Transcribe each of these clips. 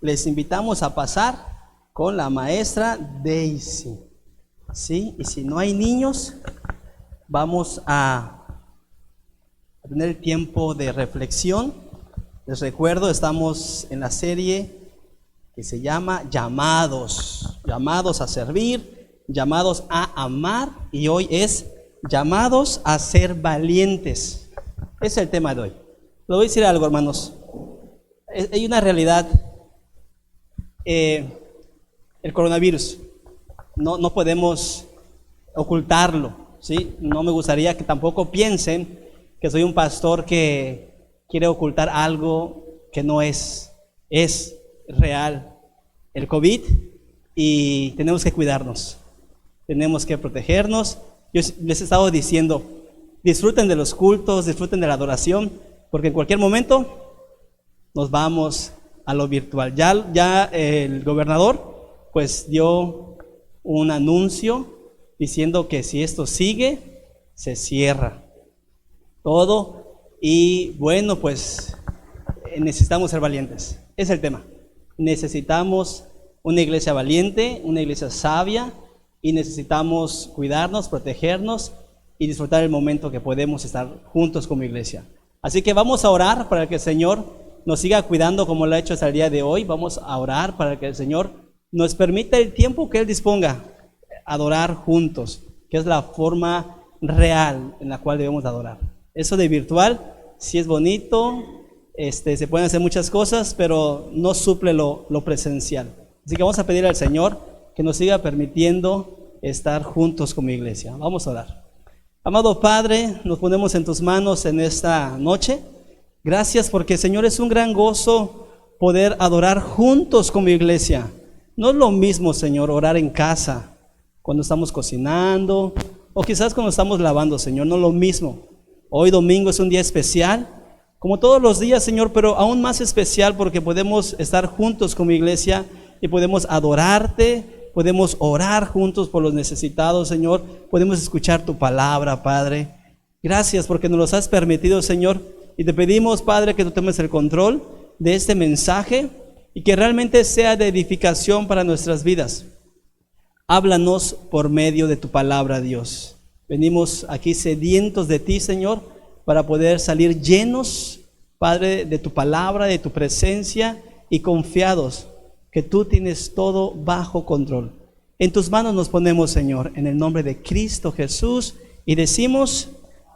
les invitamos a pasar con la maestra Daisy. ¿Sí? Y si no hay niños, vamos a tener tiempo de reflexión. Les recuerdo, estamos en la serie que se llama Llamados. Llamados a servir, llamados a amar, y hoy es llamados a ser valientes. Ese es el tema de hoy. Les voy a decir algo, hermanos. Hay una realidad. El coronavirus, no podemos ocultarlo, ¿sí? No me gustaría que tampoco piensen que soy un pastor que quiere ocultar algo que no es real. El COVID, y tenemos que cuidarnos, tenemos que protegernos. Yo les he estado diciendo, disfruten de los cultos, disfruten de la adoración, porque en cualquier momento nos vamos a lo virtual. Ya el gobernador pues dio un anuncio diciendo que si esto sigue, se cierra todo. Y bueno, pues necesitamos ser valientes. Es el tema. Necesitamos una iglesia valiente, una iglesia sabia, y necesitamos cuidarnos, protegernos y disfrutar el momento que podemos estar juntos como iglesia. Así que vamos a orar para que el Señor nos siga cuidando como lo ha hecho hasta el día de hoy. Vamos a orar para que el Señor nos permita el tiempo que Él disponga, adorar juntos, que es la forma real en la cual debemos adorar. Eso de virtual sí es bonito, se pueden hacer muchas cosas, pero no suple lo presencial. Así que vamos a pedir al Señor que nos siga permitiendo estar juntos como iglesia. Vamos a orar. Amado Padre, nos ponemos en tus manos en esta noche. Gracias porque, Señor, es un gran gozo poder adorar juntos como iglesia. No es lo mismo, Señor, orar en casa, cuando estamos cocinando, o quizás cuando estamos lavando, Señor, no es lo mismo. Hoy domingo es un día especial, como todos los días, Señor, pero aún más especial porque podemos estar juntos como iglesia y podemos adorarte, podemos orar juntos por los necesitados, Señor, podemos escuchar tu palabra, Padre. Gracias porque nos los has permitido, Señor, y te pedimos, Padre, que tú tomes el control de este mensaje y que realmente sea de edificación para nuestras vidas. Háblanos por medio de tu palabra, Dios. Venimos aquí sedientos de ti, Señor, para poder salir llenos, Padre, de tu palabra, de tu presencia, y confiados que tú tienes todo bajo control. En tus manos nos ponemos, Señor, en el nombre de Cristo Jesús, y decimos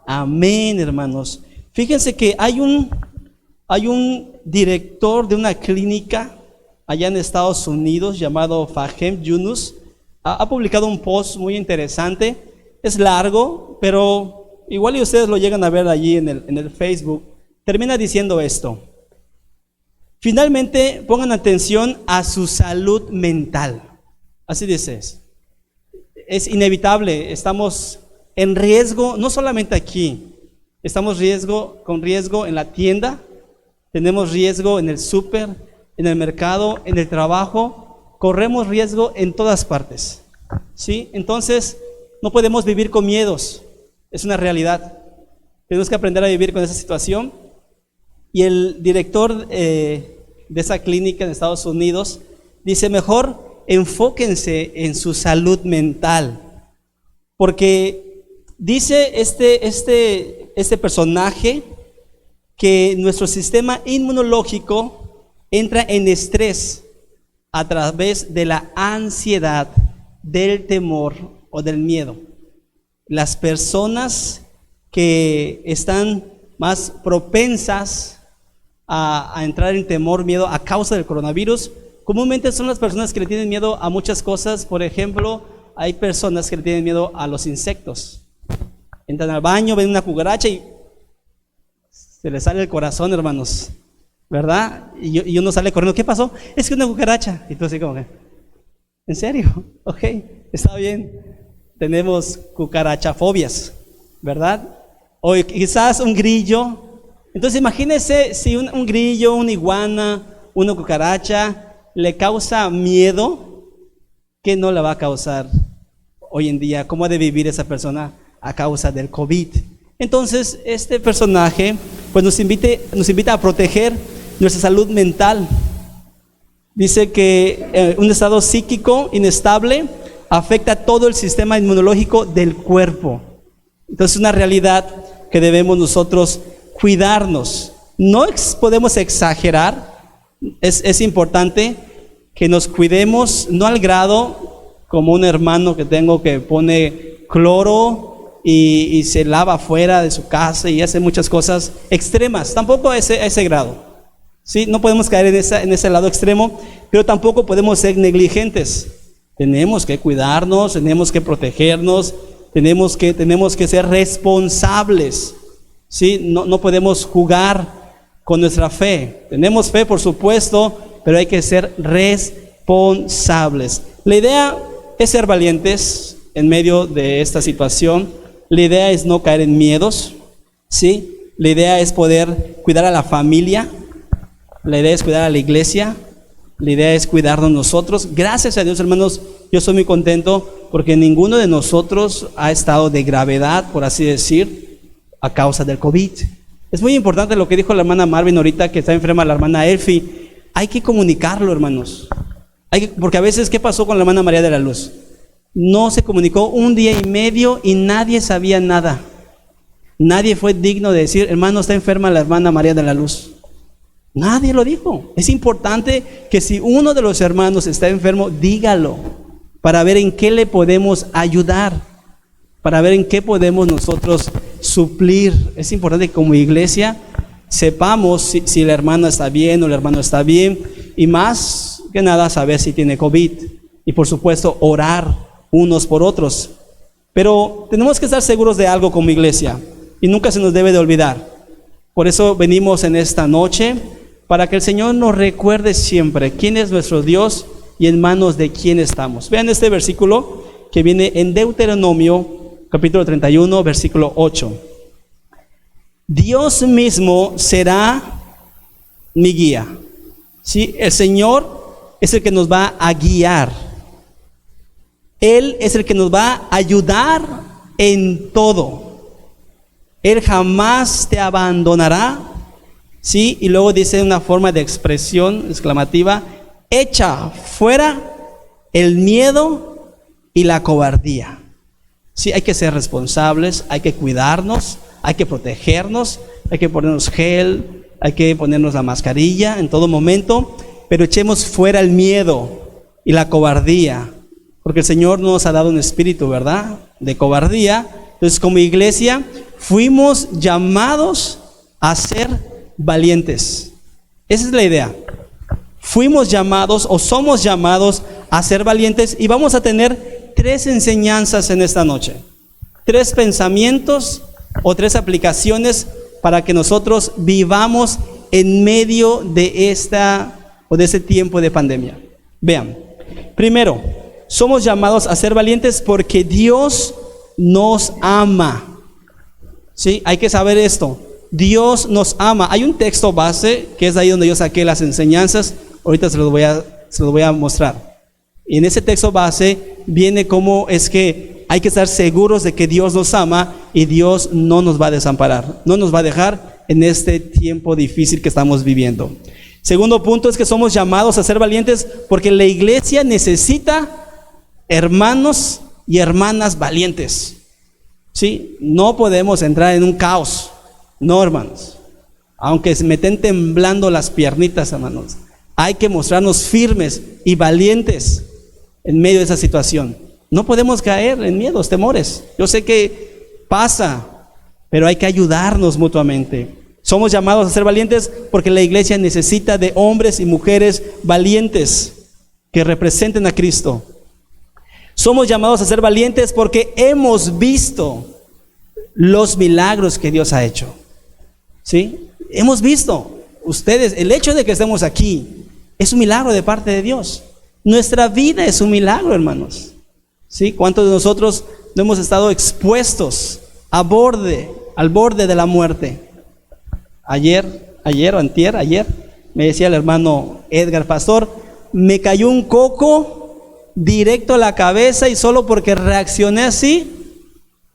amén, hermanos. Fíjense que hay un director de una clínica allá en Estados Unidos llamado Fahem Yunus. Ha publicado un post muy interesante. Es largo, pero igual y ustedes lo llegan a ver allí en el Facebook. Termina diciendo esto: finalmente pongan atención a su salud mental. Así dice. Es inevitable, estamos en riesgo, no solamente aquí. Estamos con riesgo en la tienda, tenemos riesgo en el súper, en el mercado, en el trabajo, corremos riesgo en todas partes, ¿sí? Entonces, no podemos vivir con miedos, es una realidad. Tenemos que aprender a vivir con esa situación. Y el director de esa clínica en Estados Unidos dice: mejor enfóquense en su salud mental, porque dice este personaje que nuestro sistema inmunológico entra en estrés a través de la ansiedad, del temor o del miedo. Las personas que están más propensas a entrar en temor, miedo a causa del coronavirus, comúnmente son las personas que le tienen miedo a muchas cosas. Por ejemplo, hay personas que le tienen miedo a los insectos. Entran al baño, ven una cucaracha y se les sale el corazón, hermanos, ¿verdad? Y uno sale corriendo. ¿Qué pasó? Es que una cucaracha. Y tú así como que, ¿en serio? Ok, está bien. Tenemos cucarachafobias, ¿verdad? O quizás un grillo. Entonces imagínense si un grillo, una iguana, una cucaracha le causa miedo, ¿qué no le va a causar hoy en día? ¿Cómo ha de vivir esa persona a causa del COVID? Entonces este personaje pues nos invita a proteger nuestra salud mental. Dice que un estado psíquico inestable afecta todo el sistema inmunológico del cuerpo. Entonces es una realidad que debemos nosotros cuidarnos. No podemos exagerar, es importante que nos cuidemos, no al grado como un hermano que tengo que pone cloro y se lava fuera de su casa y hace muchas cosas extremas, tampoco a ese grado. ¿Sí? No podemos caer en ese lado extremo, pero tampoco podemos ser negligentes. Tenemos que cuidarnos, tenemos que protegernos, tenemos que ser responsables. ¿Sí? No podemos jugar con nuestra fe. Tenemos fe, por supuesto, pero hay que ser responsables. La idea es ser valientes en medio de esta situación. La idea es no caer en miedos. ¿Sí? La idea es poder cuidar a la familia. La idea es cuidar a la iglesia, la idea es cuidarnos nosotros. Gracias a Dios, hermanos, yo estoy muy contento porque ninguno de nosotros ha estado de gravedad, por así decir, a causa del COVID. Es muy importante lo que dijo la hermana Marvin ahorita, que está enferma la hermana Elfi. Hay que comunicarlo, hermanos. Porque a veces, ¿qué pasó con la hermana María de la Luz? No se comunicó un día y medio y nadie sabía nada. Nadie fue digno de decir, hermano, está enferma la hermana María de la Luz. Nadie lo dijo. Es importante que si uno de los hermanos está enfermo, dígalo, para ver en qué le podemos ayudar, para ver en qué podemos nosotros suplir. Es importante que como iglesia sepamos si la hermana está bien o el hermano está bien, y más que nada saber si tiene COVID, y por supuesto orar unos por otros. Pero tenemos que estar seguros de algo como iglesia, y nunca se nos debe de olvidar. Por eso venimos en esta noche, para que el Señor nos recuerde siempre quién es nuestro Dios y en manos de quién estamos. Vean este versículo que viene en Deuteronomio, capítulo 31, versículo 8. Dios mismo será mi guía. ¿Sí? El Señor es el que nos va a guiar. Él es el que nos va a ayudar en todo. Él jamás te abandonará. ¿Sí? Y luego dice una forma de expresión exclamativa: echa fuera el miedo y la cobardía. Sí, hay que ser responsables, hay que cuidarnos, hay que protegernos, hay que ponernos gel, hay que ponernos la mascarilla en todo momento, pero echemos fuera el miedo y la cobardía, porque el Señor no nos ha dado un espíritu, ¿verdad?, de cobardía. Entonces, como iglesia fuimos llamados a ser valientes. Esa es la idea. Fuimos llamados o somos llamados a ser valientes, y vamos a tener 3 enseñanzas en esta noche, 3 pensamientos o 3 aplicaciones para que nosotros vivamos en medio de ese tiempo de pandemia. Vean, primero, somos llamados a ser valientes porque Dios nos ama. ¿Sí? Hay que saber esto. Dios nos ama. Hay un texto base que es ahí donde yo saqué las enseñanzas. Ahorita se los voy a mostrar. Y en ese texto base viene cómo es que hay que estar seguros de que Dios nos ama y Dios no nos va a desamparar, no nos va a dejar en este tiempo difícil que estamos viviendo. Segundo punto es que somos llamados a ser valientes porque la iglesia necesita hermanos y hermanas valientes. ¿Sí? No podemos entrar en un caos. No, hermanos, aunque se me estén temblando las piernitas, hermanos, hay que mostrarnos firmes y valientes en medio de esa situación. No podemos caer en miedos, temores. Yo sé que pasa, pero hay que ayudarnos mutuamente. Somos llamados a ser valientes porque la iglesia necesita de hombres y mujeres valientes que representen a Cristo. Somos llamados a ser valientes porque hemos visto los milagros que Dios ha hecho. ¿Sí? Hemos visto, ustedes, el hecho de que estemos aquí es un milagro de parte de Dios. Nuestra vida es un milagro, hermanos. ¿Sí? ¿Cuántos de nosotros no hemos estado expuestos al borde de la muerte? Ayer o antier, me decía el hermano Edgar: pastor, me cayó un coco directo a la cabeza y solo porque reaccioné así,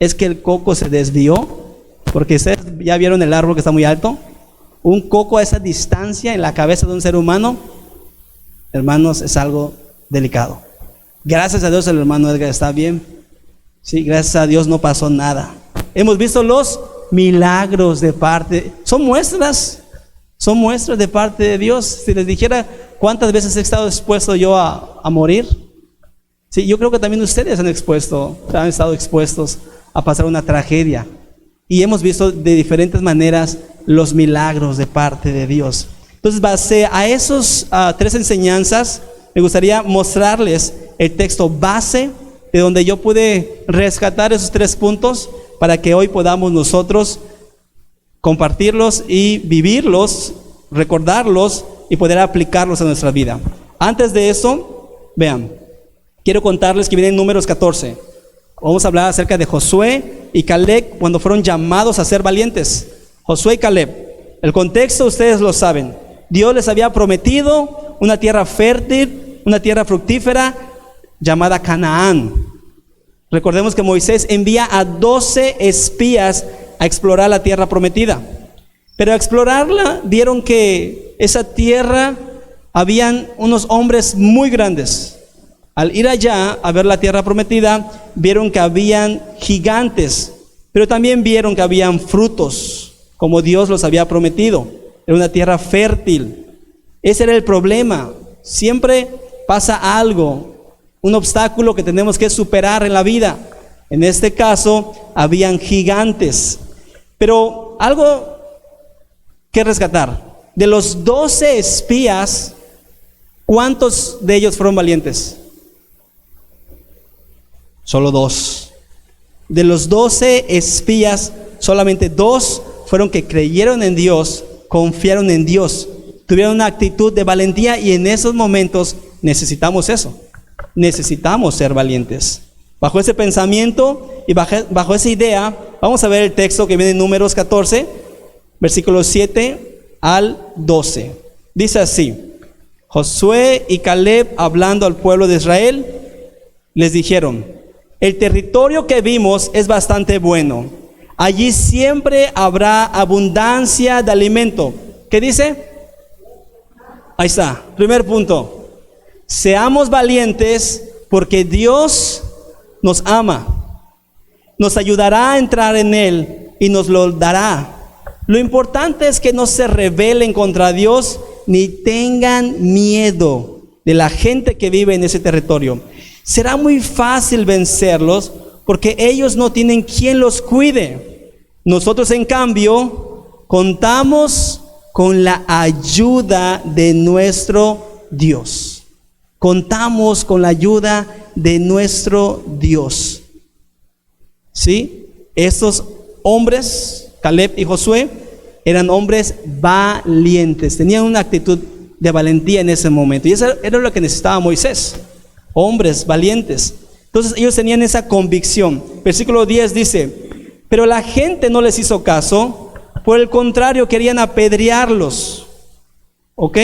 es que el coco se desvió. Porque ustedes ya vieron el árbol que está muy alto. Un coco a esa distancia en la cabeza de un ser humano hermanos, es algo delicado. Gracias a Dios el hermano Edgar está bien. Sí, gracias a Dios no pasó nada. Hemos visto los milagros de parte, son muestras de parte de Dios. Si les dijera cuántas veces he estado expuesto yo a morir, sí, yo creo que también ustedes han estado expuestos a pasar una tragedia. Y hemos visto de diferentes maneras los milagros de parte de Dios. Entonces, base a esos tres enseñanzas, me gustaría mostrarles el texto base de donde yo pude rescatar esos 3 puntos para que hoy podamos nosotros compartirlos y vivirlos, recordarlos y poder aplicarlos a nuestra vida. Antes de eso, vean, quiero contarles que viene en Números 14. Vamos a hablar acerca de Josué y Caleb cuando fueron llamados a ser valientes. Josué y Caleb. El contexto ustedes lo saben. Dios les había prometido una tierra fértil, una tierra fructífera llamada Canaán. Recordemos que Moisés envía a 12 espías a explorar la tierra prometida. Pero a explorarla vieron que esa tierra habían unos hombres muy grandes. Al ir allá a ver la tierra prometida, vieron que habían gigantes, pero también vieron que habían frutos, como Dios los había prometido. Era una tierra fértil. Ese era el problema. Siempre pasa algo, un obstáculo que tenemos que superar en la vida. En este caso, habían gigantes. Pero algo que rescatar. De los 12 espías, ¿cuántos de ellos fueron valientes? Solo 2. De los 12 espías, solamente 2 fueron que creyeron en Dios, confiaron en Dios, tuvieron una actitud de valentía, y en esos momentos necesitamos eso. Necesitamos ser valientes. Bajo ese pensamiento y bajo esa idea, vamos a ver el texto que viene en Números 14, versículos 7 al 12. Dice así: Josué y Caleb, hablando al pueblo de Israel, les dijeron: el territorio que vimos es bastante bueno. Allí siempre habrá abundancia de alimento. ¿Qué dice? Ahí está, primer punto. Seamos valientes porque Dios nos ama. Nos ayudará a entrar en Él y nos lo dará. Lo importante es que no se rebelen contra Dios ni tengan miedo de la gente que vive en ese territorio. Será muy fácil vencerlos porque ellos no tienen quien los cuide. Nosotros, en cambio, contamos con la ayuda de nuestro Dios. Contamos con la ayuda de nuestro Dios. ¿Sí? Estos hombres, Caleb y Josué, eran hombres valientes. Tenían una actitud de valentía en ese momento. Y eso era lo que necesitaba Moisés. Hombres valientes. Entonces ellos tenían esa convicción. Versículo 10 dice: pero la gente no les hizo caso, por el contrario querían apedrearlos. ¿Ok?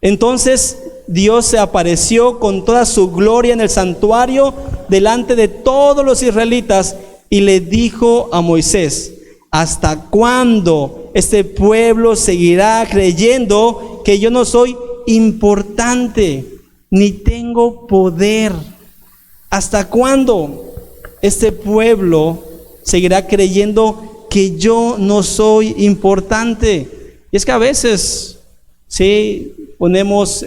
Entonces Dios se apareció con toda su gloria en el santuario delante de todos los israelitas y le dijo a Moisés: ¿hasta cuándo este pueblo seguirá creyendo que yo no soy importante ni tengo poder? ¿Hasta cuándo este pueblo seguirá creyendo que yo no soy importante? Y es que a veces, sí, ponemos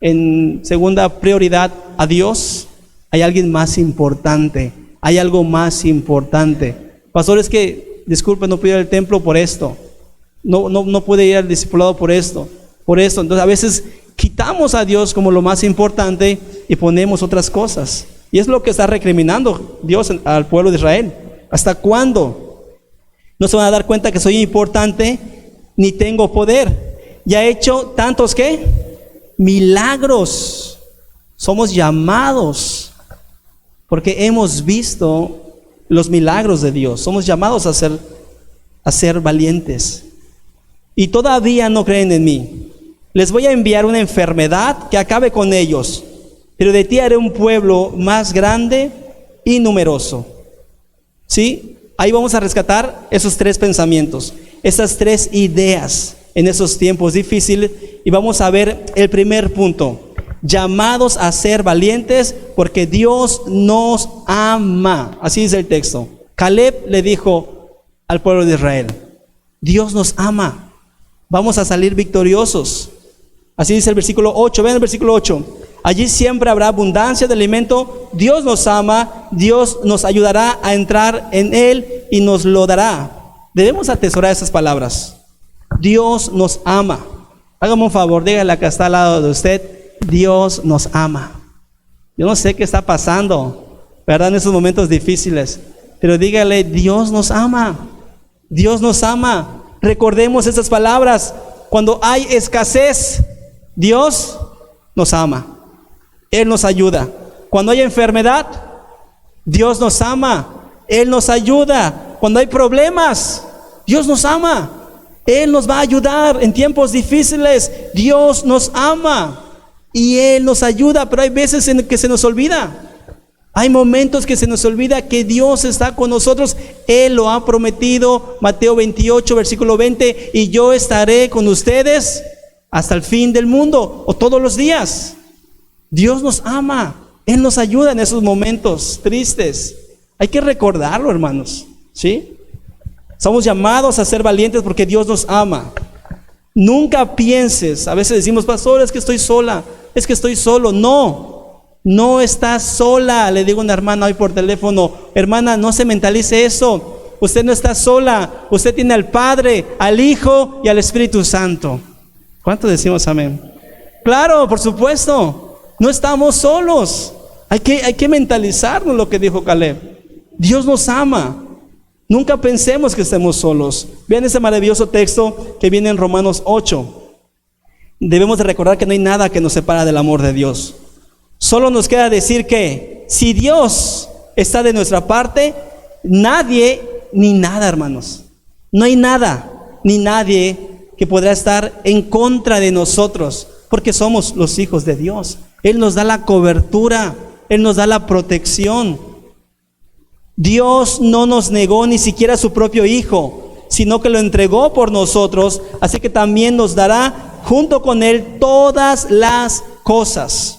en segunda prioridad a Dios. Hay alguien más importante, hay algo más importante. Pastor, es que, disculpe, no pude ir al templo por esto, no pude ir al discipulado por esto. Entonces a veces quitamos a Dios como lo más importante y ponemos otras cosas. Y es lo que está recriminando Dios al pueblo de Israel. ¿Hasta cuándo? No se van a dar cuenta que soy importante ni tengo poder. Ya he hecho tantos, ¿qué? Milagros. Somos llamados porque hemos visto los milagros de Dios. Somos llamados a ser valientes. Y todavía no creen en mí. Les voy a enviar una enfermedad que acabe con ellos, pero de ti haré un pueblo más grande y numeroso. ¿Sí? Ahí vamos a rescatar esos 3 pensamientos, esas 3 ideas. en esos tiempos difíciles y vamos a ver el primer punto. Llamados a ser valientes porque Dios nos ama. Así dice el texto. Caleb le dijo al pueblo de Israel, Dios nos ama. Vamos a salir victoriosos. Así dice el versículo 8. Vean el versículo 8. Allí siempre habrá abundancia de alimento. Dios nos ama. Dios nos ayudará a entrar en Él y nos lo dará. Debemos atesorar esas palabras. Dios nos ama. Hágame un favor, dígale a que está al lado de usted, Dios nos ama. Yo no sé qué está pasando, ¿verdad? En esos momentos difíciles, pero dígale, Dios nos ama. Dios nos ama. Recordemos esas palabras. Cuando hay escasez, Dios nos ama. Él nos ayuda. Cuando hay enfermedad, Dios nos ama. Él nos ayuda. Cuando hay problemas, Dios nos ama. Él nos va a ayudar en tiempos difíciles. Dios nos ama y Él nos ayuda, pero hay veces en que se nos olvida. Hay momentos que se nos olvida que Dios está con nosotros. Él lo ha prometido, Mateo 28, versículo 20, y yo estaré con ustedes hasta el fin del mundo, o todos los días. Dios nos ama. Él nos ayuda en esos momentos tristes. Hay que recordarlo, hermanos, ¿sí? Somos llamados a ser valientes porque Dios nos ama. Nunca pienses, a veces decimos, pastor, es que estoy sola, es que estoy solo. No estás sola. Le digo a una hermana hoy por teléfono, hermana, no se mentalice eso. Usted no está sola. Usted tiene al Padre, al Hijo y al Espíritu Santo. ¿Cuánto decimos amén? Claro, por supuesto. No estamos solos. Hay que mentalizarnos lo que dijo Caleb. Dios nos ama. Nunca pensemos que estemos solos. Vean ese maravilloso texto que viene en Romanos 8. Debemos de recordar que no hay nada que nos separa del amor de Dios. Solo nos queda decir que si Dios está de nuestra parte, nadie ni nada, hermanos. No hay nada ni nadie que podrá estar en contra de nosotros, porque somos los hijos de Dios. Él nos da la cobertura, Él nos da la protección. Dios no nos negó ni siquiera a su propio Hijo, sino que lo entregó por nosotros, así que también nos dará junto con Él todas las cosas.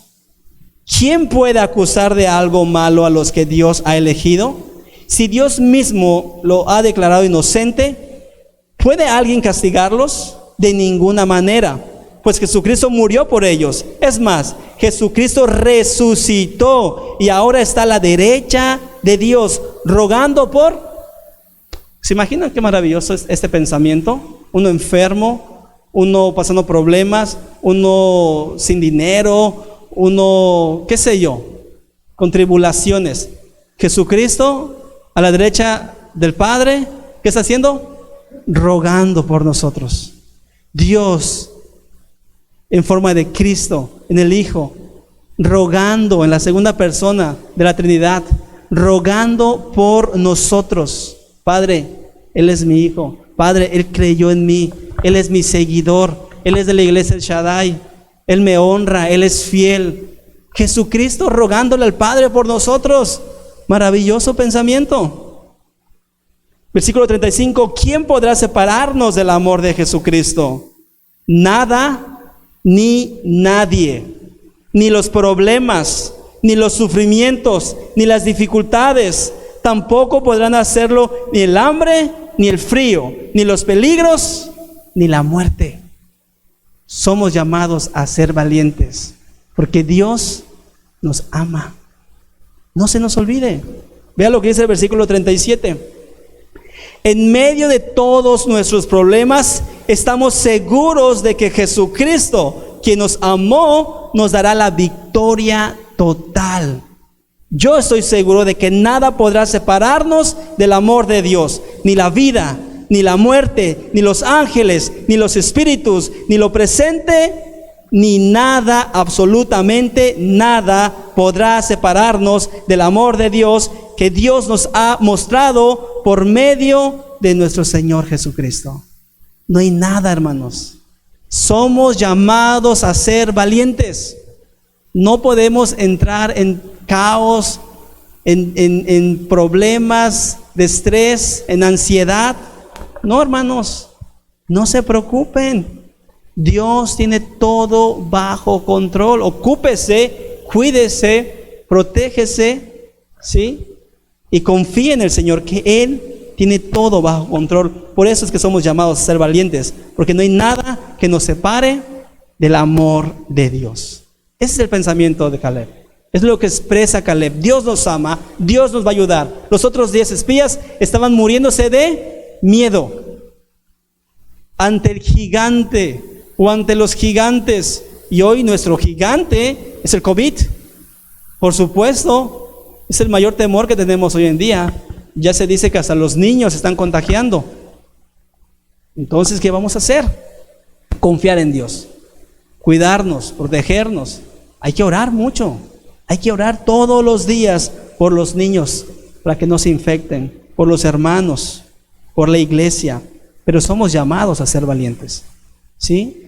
¿Quién puede acusar de algo malo a los que Dios ha elegido? Si Dios mismo lo ha declarado inocente, ¿puede alguien castigarlos? De ninguna manera, pues Jesucristo murió por ellos. Es más, Jesucristo resucitó y ahora está a la derecha de Dios, rogando por... ¿Se imaginan qué maravilloso es este pensamiento? Uno enfermo, uno pasando problemas, uno sin dinero, uno, qué sé yo, con tribulaciones. Jesucristo a la derecha del Padre, ¿qué está haciendo? Rogando por nosotros. Dios en forma de Cristo, en el Hijo, rogando en la segunda persona de la Trinidad, rogando por nosotros. Padre, Él es mi Hijo. Padre, Él creyó en mí. Él es mi seguidor. Él es de la iglesia del Shaddai. Él me honra. Él es fiel. Jesucristo rogándole al Padre por nosotros. Maravilloso pensamiento. Versículo 35. ¿Quién podrá separarnos del amor de Jesucristo? Nada ni nadie. Ni los problemas, ni los sufrimientos, ni las dificultades. Tampoco podrán hacerlo ni el hambre, ni el frío, ni los peligros, ni la muerte. Somos llamados a ser valientes, porque Dios nos ama. No se nos olvide. Vea lo que dice el versículo 37. En medio de todos nuestros problemas, estamos seguros de que Jesucristo, quien nos amó, nos dará la victoria total. Yo estoy seguro de que nada podrá separarnos del amor de Dios, ni la vida, ni la muerte, ni los ángeles, ni los espíritus, ni lo presente, ni nada, absolutamente nada podrá separarnos del amor de Dios que Dios nos ha mostrado por medio de nuestro Señor Jesucristo. No hay nada, hermanos. Somos llamados a ser valientes. No podemos entrar en caos, en problemas de estrés, en ansiedad. No, hermanos. No se preocupen. Dios tiene todo bajo control. Ocúpese, cuídese, protégese, ¿sí? Y confíe en el Señor, que Él tiene todo bajo control. Por eso es que somos llamados a ser valientes, porque no hay nada que nos separe del amor de Dios. Ese es el pensamiento de Caleb. Es lo que expresa Caleb. Dios nos ama, Dios nos va a ayudar. Los otros 10 espías estaban muriéndose de miedo ante el gigante o ante los gigantes. Y hoy nuestro gigante es el COVID. Por supuesto, es el mayor temor que tenemos hoy en día. Ya se dice que hasta los niños se están contagiando. Entonces, ¿qué vamos a hacer? Confiar en Dios, cuidarnos, protegernos. Hay que orar mucho. Hay que orar todos los días por los niños, para que no se infecten, por los hermanos, por la iglesia. Pero somos llamados a ser valientes, ¿sí?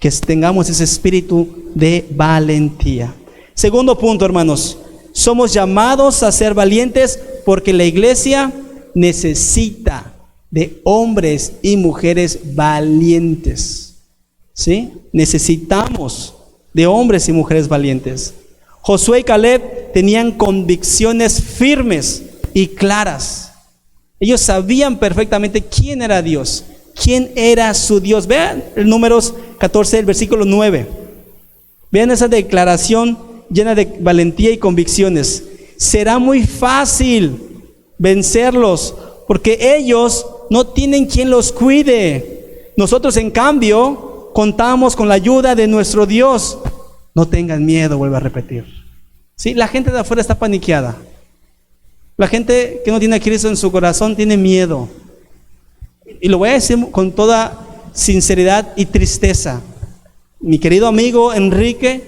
Que tengamos ese espíritu de valentía. Segundo punto, hermanos. Somos llamados a ser valientes porque la iglesia necesita de hombres y mujeres valientes, ¿sí? Necesitamos de hombres y mujeres valientes. Josué y Caleb tenían convicciones firmes y claras. Ellos sabían perfectamente quién era Dios, quién era su Dios. Vean el Números 14, el versículo 9. Vean esa declaración llena de valentía y convicciones. Será muy fácil vencerlos, porque ellos no tienen quien los cuide. Nosotros, en cambio, contamos con la ayuda de nuestro Dios. No tengan miedo, vuelvo a repetir. ¿Sí? La gente de afuera está paniqueada. La gente que no tiene a Cristo en su corazón tiene miedo. Y lo voy a decir con toda sinceridad y tristeza. Mi querido amigo Enrique,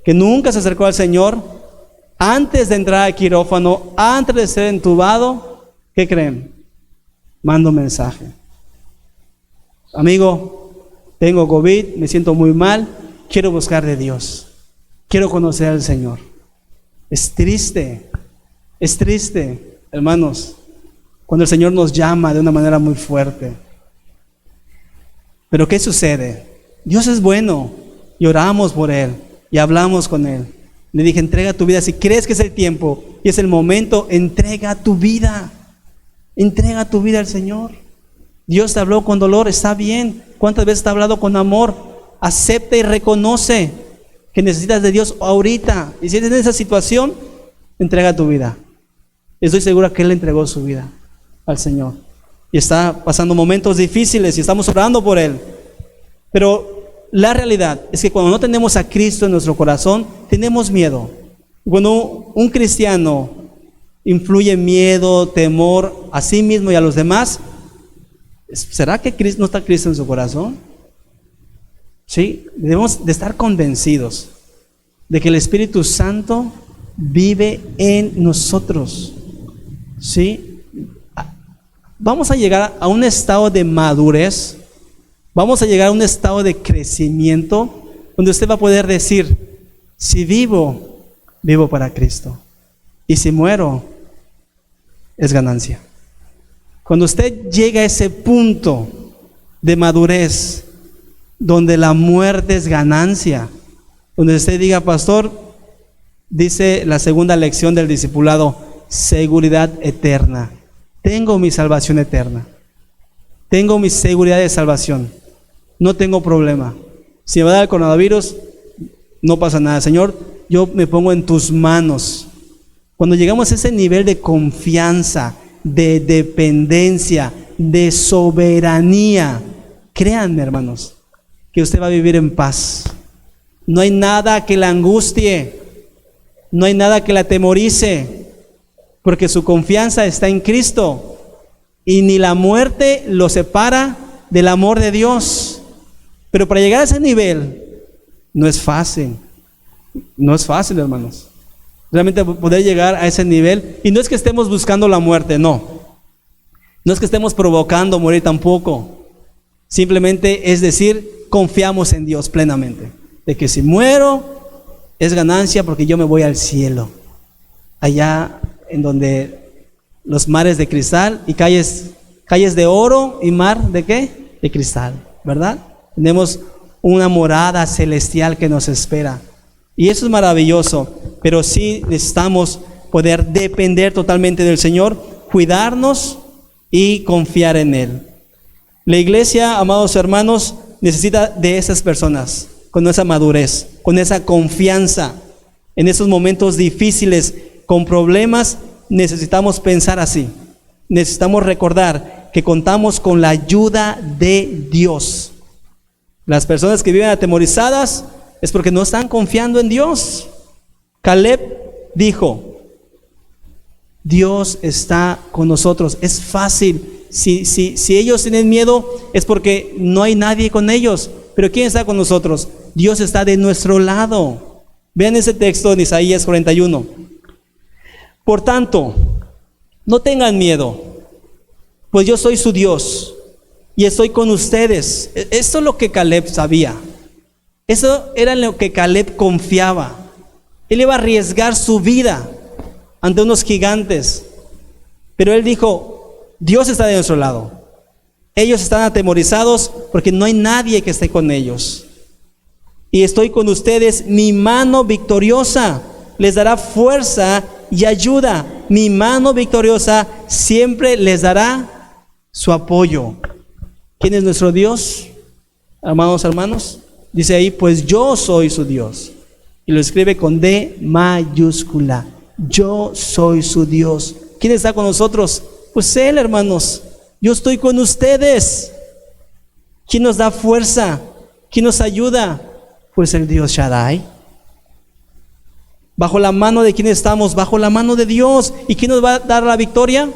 que nunca se acercó al Señor, antes de entrar al quirófano, antes de ser entubado, ¿qué creen? Mando un mensaje. Amigo, tengo COVID, me siento muy mal, quiero buscar de Dios, quiero conocer al Señor. Es triste, hermanos, cuando el Señor nos llama de una manera muy fuerte. Pero ¿qué sucede? Dios es bueno y oramos por Él y hablamos con Él. Le dije, entrega tu vida. Si crees que es el tiempo y es el momento, entrega tu vida. Entrega tu vida al Señor. Dios te habló con dolor, está bien. ¿Cuántas veces te ha hablado con amor? Acepta y reconoce que necesitas de Dios ahorita. Y si estás en esa situación, entrega tu vida. Estoy segura que Él le entregó su vida al Señor. Y está pasando momentos difíciles y estamos orando por Él. Pero la realidad es que cuando no tenemos a Cristo en nuestro corazón, tenemos miedo. Cuando un cristiano influye miedo, temor a sí mismo y a los demás, ¿será que Cristo no está Cristo en su corazón? Sí, debemos de estar convencidos de que el Espíritu Santo vive en nosotros. Sí, vamos a llegar a un estado de madurez. Vamos a llegar a un estado de crecimiento donde usted va a poder decir, si vivo, vivo para Cristo. Y si muero, es ganancia. Cuando usted llega a ese punto de madurez, donde la muerte es ganancia, donde usted diga, pastor, dice la segunda lección del discipulado, seguridad eterna. Tengo mi salvación eterna. Tengo mi seguridad de salvación. No tengo problema. Si me va a dar el coronavirus, no pasa nada. Señor, yo me pongo en tus manos. Cuando llegamos a ese nivel de confianza, de dependencia, de soberanía, créanme, hermanos, que usted va a vivir en paz. No hay nada que la angustie, no hay nada que la atemorice, porque su confianza está en Cristo y ni la muerte lo separa del amor de Dios. Pero para llegar a ese nivel no es fácil, hermanos. Realmente poder llegar a ese nivel, y no es que estemos buscando la muerte, no es que estemos provocando morir tampoco. Simplemente es decir, confiamos en Dios plenamente, de que si muero es ganancia porque yo me voy al cielo, allá en donde los mares de cristal y calles de oro y mar de ¿qué? de cristal, ¿verdad? Tenemos una morada celestial que nos espera. Y eso es maravilloso, pero sí necesitamos poder depender totalmente del Señor, cuidarnos y confiar en Él. La iglesia, amados hermanos, necesita de esas personas, con esa madurez, con esa confianza. En esos momentos difíciles, con problemas, necesitamos pensar así. Necesitamos recordar que contamos con la ayuda de Dios. Las personas que viven atemorizadas es porque no están confiando en Dios. Caleb dijo: Dios está con nosotros. Es fácil. Si ellos tienen miedo es porque no hay nadie con ellos. Pero ¿quién está con nosotros? Dios está de nuestro lado. Vean ese texto en Isaías 41. Por tanto, no tengan miedo, pues yo soy su Dios y estoy con ustedes. Esto es lo que Caleb sabía. Eso era en lo que Caleb confiaba. Él iba a arriesgar su vida ante unos gigantes. Pero él dijo: Dios está de nuestro lado. Ellos están atemorizados porque no hay nadie que esté con ellos. Y estoy con ustedes, mi mano victoriosa les dará fuerza y ayuda. Mi mano victoriosa siempre les dará su apoyo. ¿Quién es nuestro Dios? Amados hermanos, dice ahí: pues yo soy su Dios. Y lo escribe con D mayúscula. Yo soy su Dios. ¿Quién está con nosotros? Pues Él, hermanos. Yo estoy con ustedes. ¿Quién nos da fuerza? ¿Quién nos ayuda? Pues el Dios Shaddai. ¿Bajo la mano de quién estamos? Bajo la mano de Dios. ¿Y quién nos va a dar la victoria?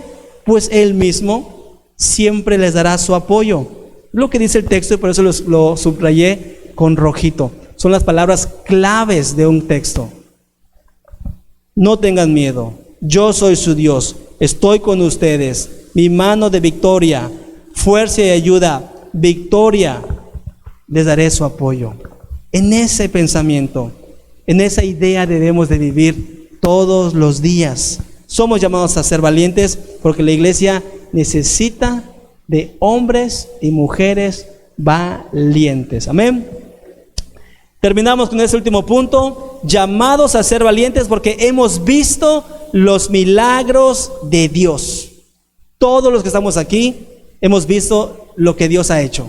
Pues Él mismo siempre les dará su apoyo. Lo que dice el texto, y por eso lo subrayé con rojito. Son las palabras claves de un texto. No tengan miedo. Yo soy su Dios. Estoy con ustedes. Mi mano de victoria, fuerza y ayuda, victoria, les daré su apoyo. En ese pensamiento, en esa idea debemos de vivir todos los días. Somos llamados a ser valientes porque la iglesia necesita de hombres y mujeres valientes. Amén. Terminamos con ese último punto. Llamados a ser valientes porque hemos visto los milagros de Dios. Todos los que estamos aquí hemos visto lo que Dios ha hecho.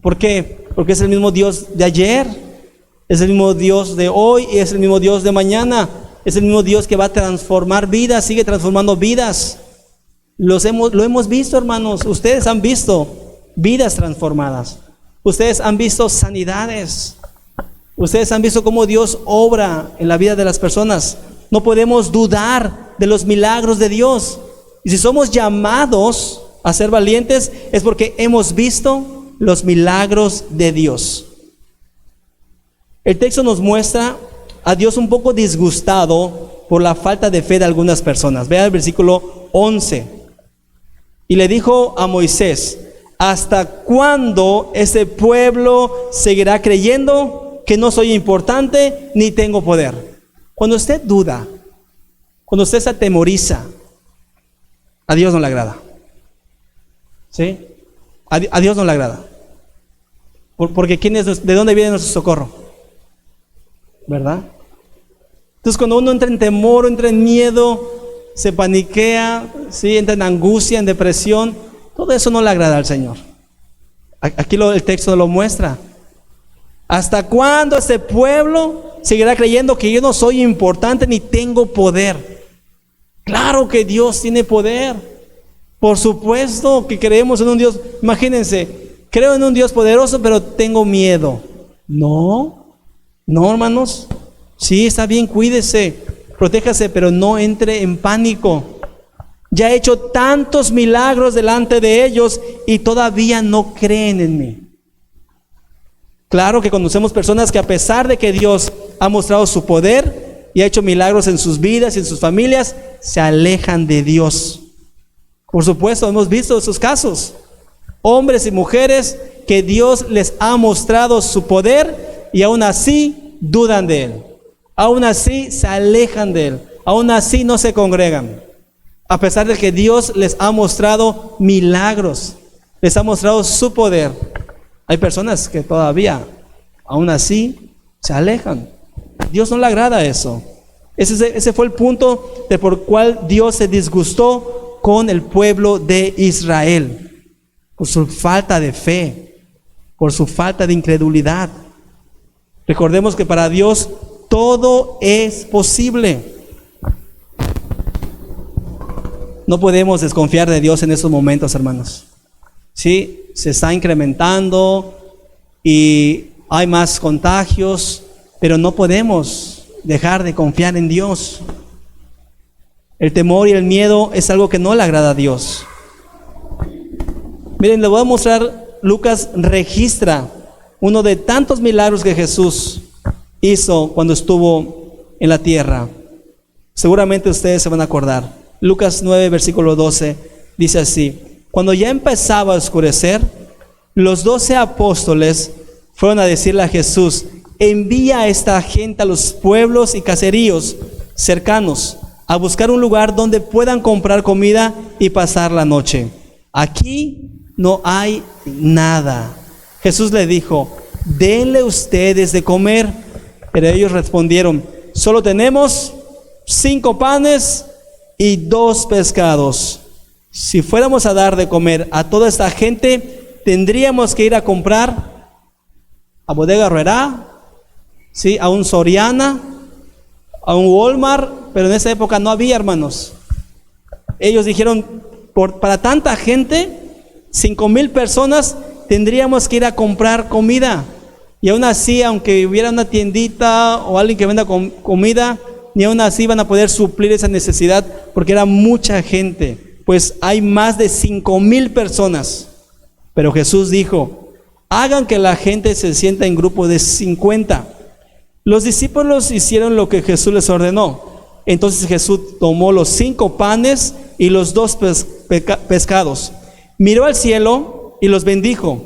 ¿Por qué? Porque es el mismo Dios de ayer, es el mismo Dios de hoy y es el mismo Dios de mañana. Es el mismo Dios que va a transformar vidas, sigue transformando vidas. Lo hemos visto, hermanos. Ustedes han visto vidas transformadas. Ustedes han visto sanidades. Ustedes han visto cómo Dios obra en la vida de las personas. No podemos dudar de los milagros de Dios. Y si somos llamados a ser valientes es porque hemos visto los milagros de Dios. El texto nos muestra a Dios un poco disgustado por la falta de fe de algunas personas. Vean el versículo 11. Y le dijo a Moisés: ¿hasta cuándo ese pueblo seguirá creyendo que no soy importante ni tengo poder? Cuando usted duda, cuando usted se atemoriza, a Dios no le agrada. ¿Sí? A Dios no le agrada. Porque ¿de dónde viene nuestro socorro? ¿Verdad? Entonces cuando uno entra en temor, entra en miedo, se paniquea, ¿sí? Entra en angustia, en depresión, todo eso no le agrada al Señor. Aquí el texto lo muestra. ¿Hasta cuándo este pueblo seguirá creyendo que yo no soy importante ni tengo poder? Claro que Dios tiene poder. Por supuesto que creemos en un Dios. Imagínense, creo en un Dios poderoso, pero tengo miedo. No, hermanos. Sí, está bien, cuídese, protéjase, pero no entre en pánico. Ya he hecho tantos milagros delante de ellos y todavía no creen en mí. Claro que conocemos personas que a pesar de que Dios ha mostrado su poder y ha hecho milagros en sus vidas y en sus familias, se alejan de Dios. Por supuesto, hemos visto esos casos. Hombres y mujeres que Dios les ha mostrado su poder y aún así dudan de Él. Aún así se alejan de Él. Aún así no se congregan. A pesar de que Dios les ha mostrado milagros, les ha mostrado su poder. Hay personas que todavía, aún así, se alejan. Dios no le agrada eso. Ese fue el punto de por cual Dios se disgustó con el pueblo de Israel, por su falta de fe, por su falta de incredulidad. Recordemos que para Dios todo es posible. No podemos desconfiar de Dios en estos momentos, hermanos. Sí, se está incrementando y hay más contagios, pero no podemos dejar de confiar en Dios. El temor y el miedo es algo que no le agrada a Dios. Miren, les voy a mostrar, Lucas registra uno de tantos milagros que Jesús hizo cuando estuvo en la tierra. Seguramente ustedes se van a acordar. Lucas 9, versículo 12, dice así: cuando ya empezaba a oscurecer, los 12 apóstoles fueron a decirle a Jesús: envía a esta gente a los pueblos y caseríos cercanos a buscar un lugar donde puedan comprar comida y pasar la noche. Aquí no hay nada. Jesús le dijo: denle ustedes de comer. Pero ellos respondieron: solo tenemos 5 panes y 2 pescados. Si fuéramos a dar de comer a toda esta gente, tendríamos que ir a comprar a Bodega Aurrerá, ¿sí?, a un Soriana, a un Walmart, pero en esa época no había, hermanos. Ellos dijeron: para tanta gente, 5,000 personas, tendríamos que ir a comprar comida. Y aún así, aunque hubiera una tiendita o alguien que venda comida, ni aún así van a poder suplir esa necesidad, porque era mucha gente, pues hay más de 5,000 personas. Pero Jesús dijo: hagan que la gente se sienta en grupo de 50. Los discípulos hicieron lo que Jesús les ordenó. Entonces Jesús tomó los 5 panes y los 2 pescados, miró al cielo y los bendijo.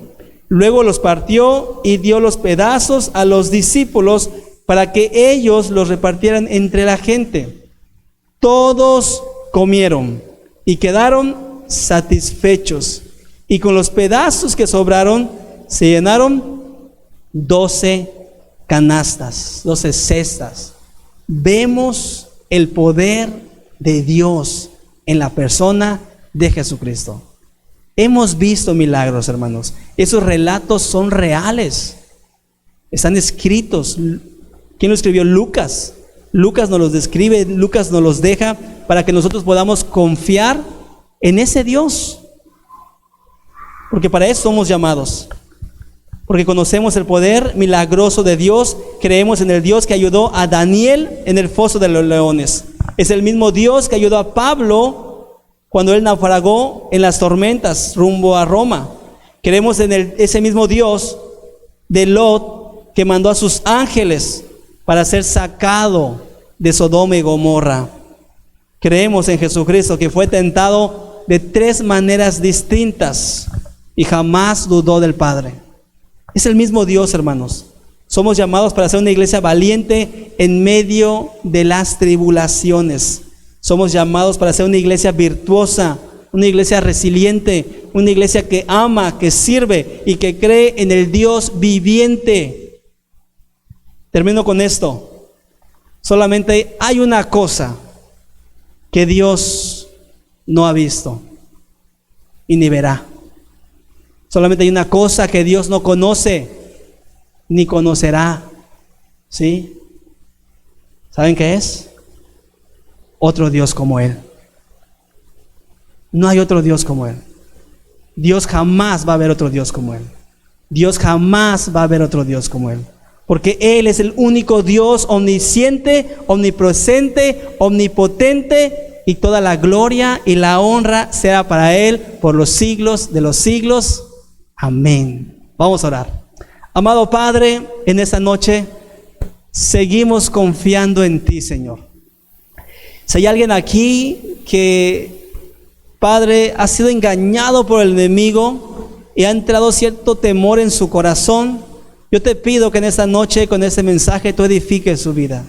Luego los partió y dio los pedazos a los discípulos para que ellos los repartieran entre la gente. Todos comieron y quedaron satisfechos, y con los pedazos que sobraron se llenaron 12 canastas, 12 cestas. Vemos el poder de Dios en la persona de Jesucristo. Hemos visto milagros, hermanos. Esos relatos son reales, están escritos. ¿Quién lo escribió? Lucas. Lucas nos los describe, Lucas nos los deja para que nosotros podamos confiar en ese Dios, porque para eso somos llamados. Porque conocemos el poder milagroso de Dios, creemos en el Dios que ayudó a Daniel en el foso de los leones. Es el mismo Dios que ayudó a Pablo cuando él naufragó en las tormentas rumbo a Roma. Creemos en ese mismo Dios de Lot, que mandó a sus ángeles para ser sacado de Sodoma y Gomorra. Creemos en Jesucristo, que fue tentado de 3 maneras distintas y jamás dudó del Padre. Es el mismo Dios, hermanos. Somos llamados para ser una iglesia valiente en medio de las tribulaciones. Somos llamados para ser una iglesia virtuosa, una iglesia resiliente, una iglesia que ama, que sirve y que cree en el Dios viviente. Termino con esto. Solamente hay una cosa que Dios no ha visto y ni verá. Solamente hay una cosa que Dios no conoce ni conocerá. ¿Sí? ¿Saben qué es? Otro Dios como Él. No hay otro Dios como Él. Dios jamás va a haber otro Dios como Él. Dios jamás va a haber otro Dios como Él. Porque Él es el único Dios omnisciente, omnipresente, omnipotente, y toda la gloria y la honra sea para Él por los siglos de los siglos. Amén. Vamos a orar. Amado Padre, en esta noche seguimos confiando en Ti, Señor. Si hay alguien aquí que, Padre, ha sido engañado por el enemigo y ha entrado cierto temor en su corazón, yo te pido que en esta noche, con este mensaje, tú edifiques su vida.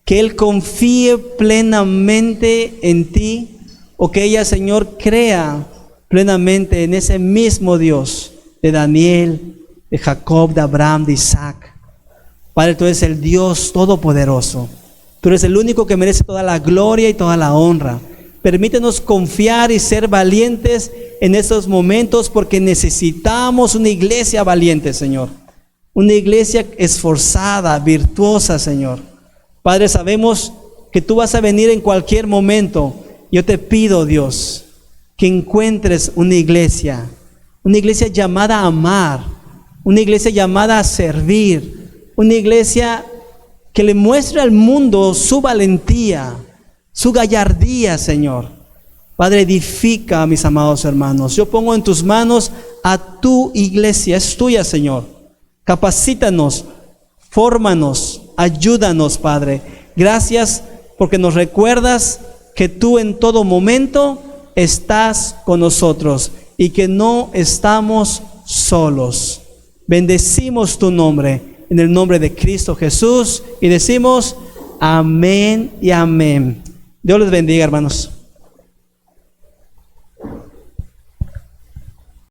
Que él confíe plenamente en Ti, o que ella, Señor, crea plenamente en ese mismo Dios de Daniel, de Jacob, de Abraham, de Isaac. Padre, tú eres el Dios todopoderoso. Tú eres el único que merece toda la gloria y toda la honra. Permítenos confiar y ser valientes en estos momentos, porque necesitamos una iglesia valiente, Señor. Una iglesia esforzada, virtuosa, Señor. Padre, sabemos que tú vas a venir en cualquier momento. Yo te pido, Dios, que encuentres una iglesia llamada a amar, una iglesia llamada a servir, una iglesia que le muestre al mundo su valentía, su gallardía, Señor. Padre, edifica a mis amados hermanos. Yo pongo en tus manos a tu iglesia, es tuya, Señor. Capacítanos, fórmanos, ayúdanos, Padre. Gracias porque nos recuerdas que tú en todo momento estás con nosotros y que no estamos solos. Bendecimos tu nombre en el nombre de Cristo Jesús y decimos amén y amén. Dios les bendiga, hermanos.